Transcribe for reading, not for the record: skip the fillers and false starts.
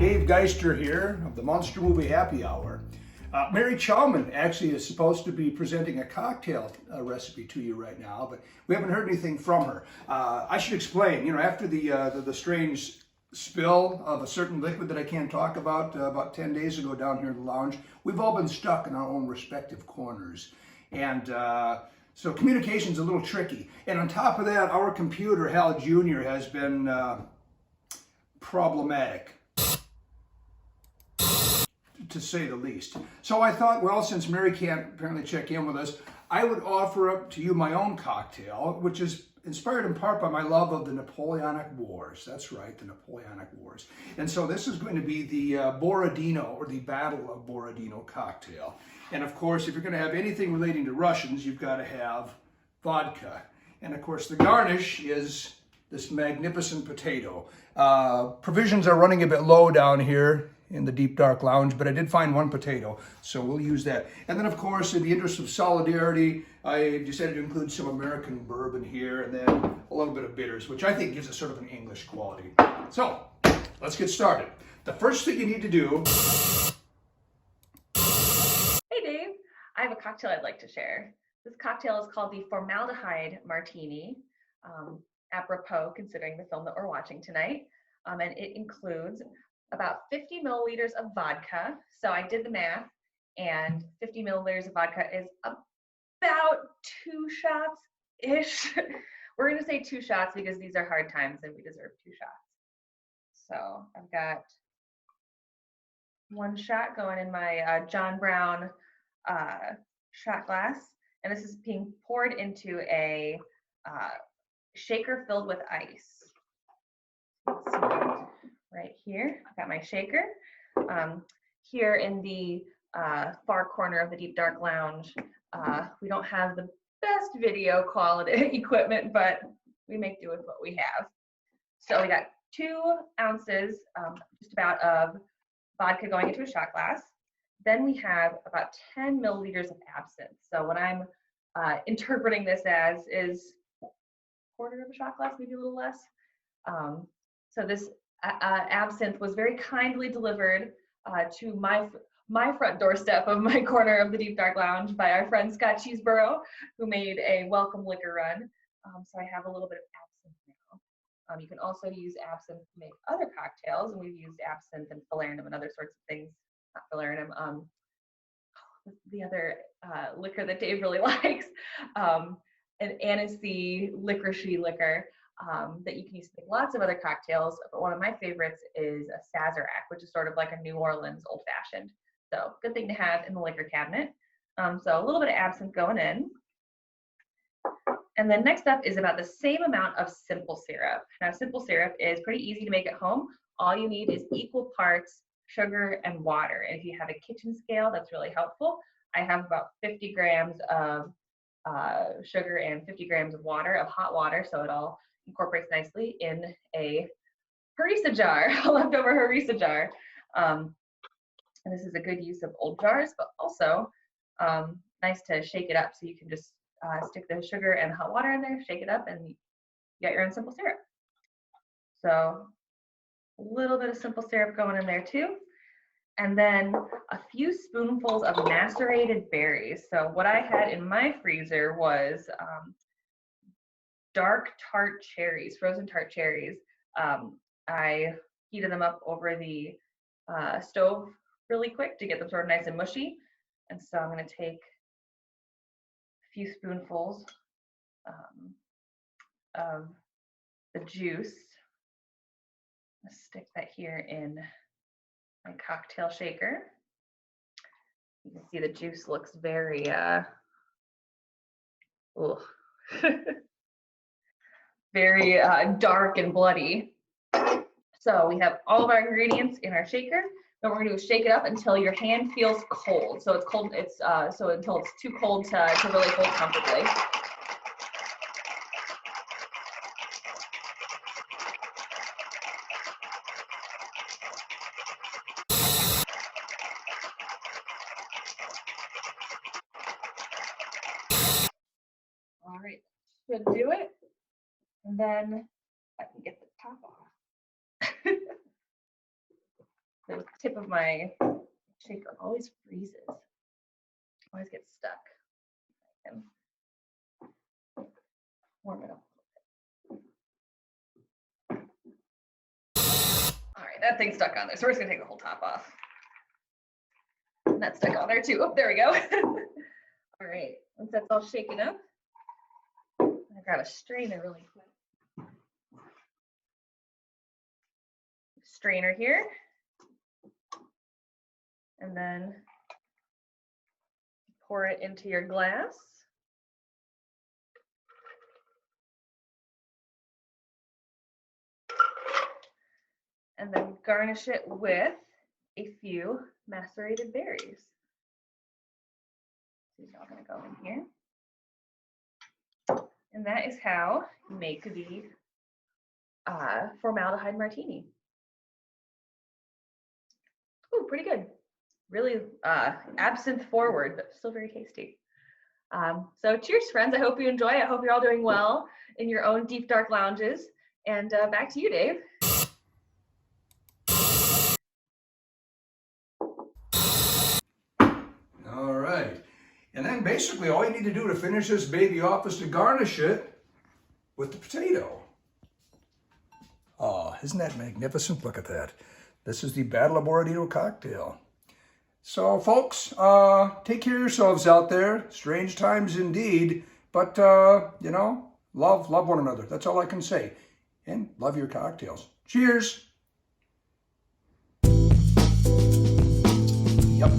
Dave Geister here of the Monster Movie Happy Hour. Mary Chalman actually is supposed to be presenting a cocktail recipe to you right now, but we haven't heard anything from her. I should explain, after the strange spill of a certain liquid that I can't talk about 10 days ago down here in the lounge, we've all been stuck in our own respective corners. And so communication's a little tricky. And on top of that, our computer, Hal Jr., has been problematic, to say the least. So I thought, well, since Mary can't apparently check in with us, I would offer up to you my own cocktail, which is inspired in part by my love of the Napoleonic Wars. That's right, the Napoleonic Wars. And so this is going to be the Borodino, or the Battle of Borodino cocktail. And of course, if you're going to have anything relating to Russians, you've got to have vodka. And of course, the garnish is this magnificent potato. Provisions are running a bit low down here in the deep dark lounge, but I did find one potato, so we'll use that. And then of course, in the interest of solidarity, I decided to include some American bourbon here, and then a little bit of bitters, which I think gives it sort of an English quality. So, let's get started. The first thing you need to do... Hey Dave, I have a cocktail I'd like to share. This cocktail is called the Formaldehyde Martini, apropos considering the film that we're watching tonight. And it includes about 50 milliliters of vodka. So I did the math, and 50 milliliters of vodka is about 2 shots-ish. We're gonna say 2 shots because these are hard times and we deserve 2 shots. So I've got 1 shot going in my John Brown shot glass, and this is being poured into a shaker filled with ice. Let's see. Right here, I've got my shaker. Here in the far corner of the deep dark lounge, we don't have the best video quality equipment, but we make do with what we have. So we got 2 ounces, just about, of vodka going into a shot glass. Then we have about 10 milliliters of absinthe. So what I'm interpreting this as is a quarter of a shot glass, maybe a little less. So this absinthe was very kindly delivered to my front doorstep of my corner of the Deep Dark Lounge by our friend Scott Cheeseborough, who made a welcome liquor run. So I have a little bit of absinthe now. You can also use absinthe to make other cocktails, and we've used absinthe and falernum and other sorts of things. Not falernum, the other liquor that Dave really likes, an Annecy licoricey liquor. That you can use to make lots of other cocktails, but one of my favorites is a Sazerac, which is sort of like a New Orleans old fashioned. So good thing to have in the liquor cabinet. So a little bit of absinthe going in. And then next up is about the same amount of simple syrup. Now simple syrup is pretty easy to make at home. All you need is equal parts sugar and water. And if you have a kitchen scale, that's really helpful. I have about 50 grams of sugar and 50 grams of water, of hot water, so it all incorporates nicely in a harissa jar, a leftover harissa jar. And this is a good use of old jars, but also nice to shake it up, so you can just stick the sugar and hot water in there, shake it up, and you got your own simple syrup. So a little bit of simple syrup going in there too. And then a few spoonfuls of macerated berries. So what I had in my freezer was dark tart cherries, frozen tart cherries. I heated them up over the stove really quick to get them sort of nice and mushy. And so I'm going to take a few spoonfuls of the juice. Let's stick that here in my cocktail shaker. You can see the juice looks very very dark and bloody. So we have all of our ingredients in our shaker. Then we're going to shake it up until your hand feels cold. So it's cold. It's so until it's too cold to really hold comfortably. All right, should do it. And then I can get the top off. The tip of my shaker always freezes. Always gets stuck. I can warm it up. All right, that thing's stuck on there. So we're just gonna take the whole top off. And that's stuck on there too. Oh, there we go. All right, once that's all shaken up, I grab a strainer really quick. Strainer here. And then pour it into your glass. And then garnish it with a few macerated berries. These are all going to go in here. And that is how you make the formaldehyde martini. Ooh, pretty good. Really absinthe forward, but still very tasty. So cheers, friends. I hope you enjoy. I hope you're all doing well in your own deep, dark lounges. And back to you, Dave. All right. And then basically all you need to do to finish this baby off is to garnish it with the potato. Oh, isn't that magnificent? Look at that. This is the Battle of Borodito cocktail. So, folks, take care of yourselves out there. Strange times indeed. But, you know, love one another. That's all I can say. And love your cocktails. Cheers. Yep.